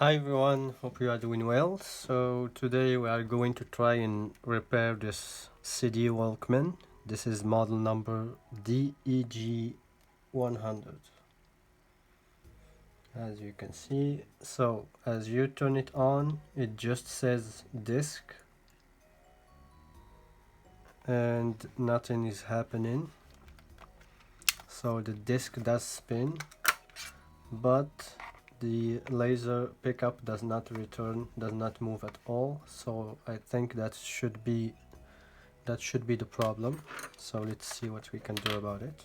Hi everyone, hope you are doing well. So today we are going to try and repair this CD Walkman. This is model number EJ100. As you can see, so as you turn it on, it just says disk and nothing is happening. So the disk does spin, but the laser pickup does not move at all. So I think that should be the problem. So let's see what we can do about it.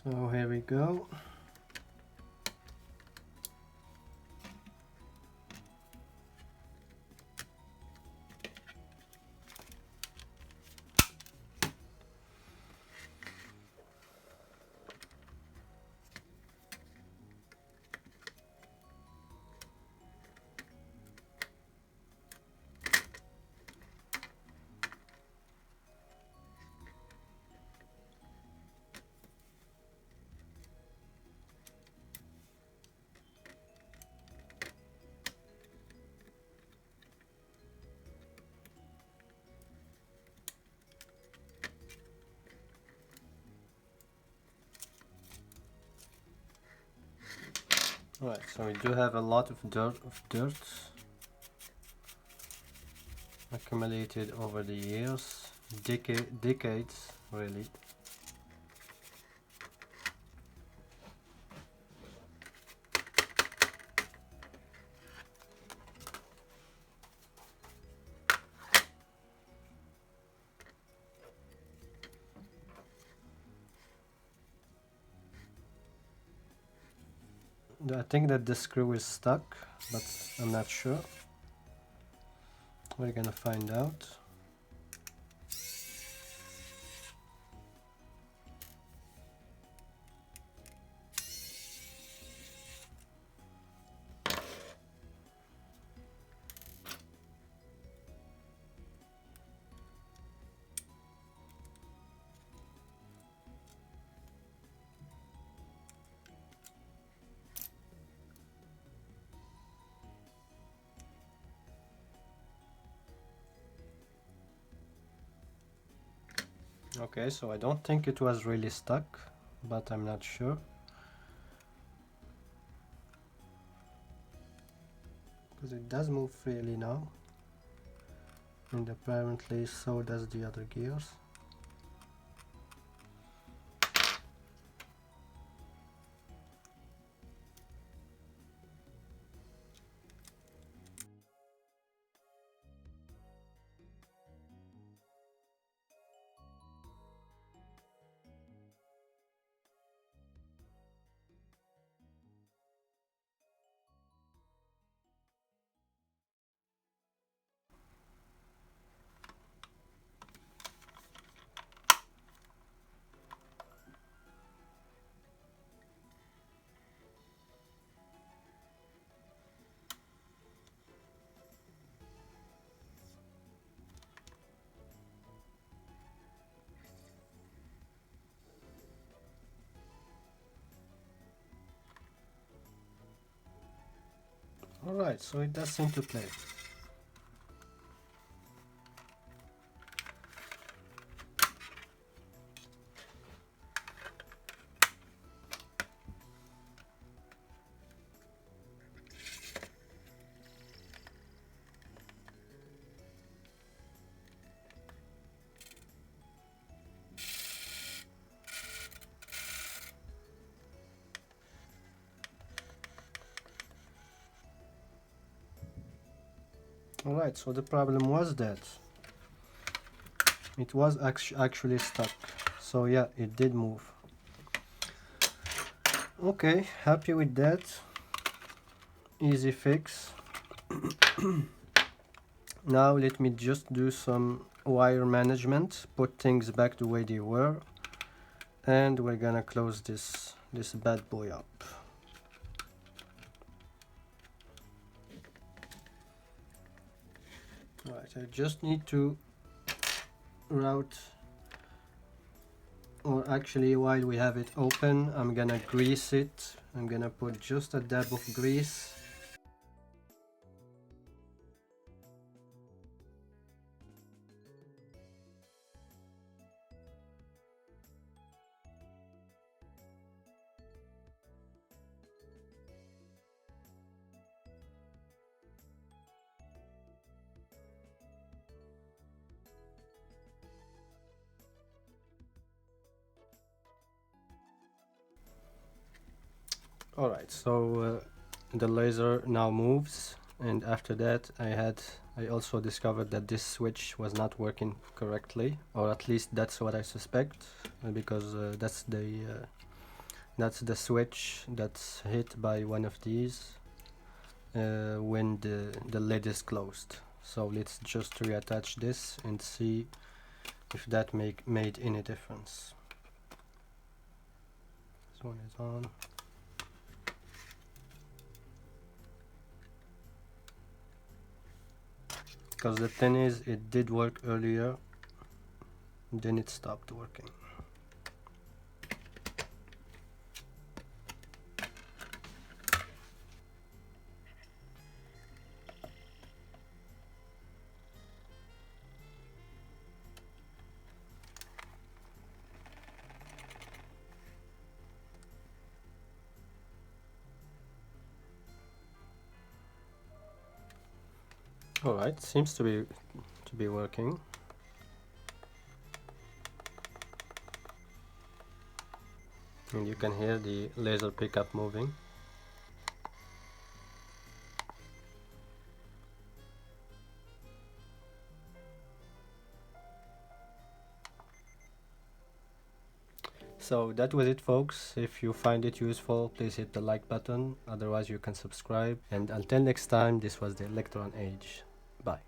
So here we go. Right, so we do have a lot of dirt accumulated over the years, decades really. I think that the screw is stuck, but I'm not sure. We're gonna find out. Okay, so I don't think it was really stuck, but I'm not sure. Because it does move freely now. And apparently so does the other gears. Alright, so it does seem to play. Alright, so the problem was that it was actually stuck. So yeah, it did move. Okay, happy with that. Easy fix. Now let me just do some wire management, put things back the way they were, and we're gonna close this bad boy up. Alright, I just need to route, or actually while we have it open, I'm gonna grease it. I'm gonna put just a dab of grease. Alright, so the laser now moves, and after that I also discovered that this switch was not working correctly, or at least that's what I suspect, because that's the switch that's hit by one of these when the lid is closed. So let's just reattach this and see if that made any difference. This one is on. Because the thing is, it did work earlier, then it stopped working. Alright, seems to be working. And you can hear the laser pickup moving. So that was it, folks. If you find it useful, please hit the like button. Otherwise you can subscribe. And until next time, this was the Electron Age. Bye.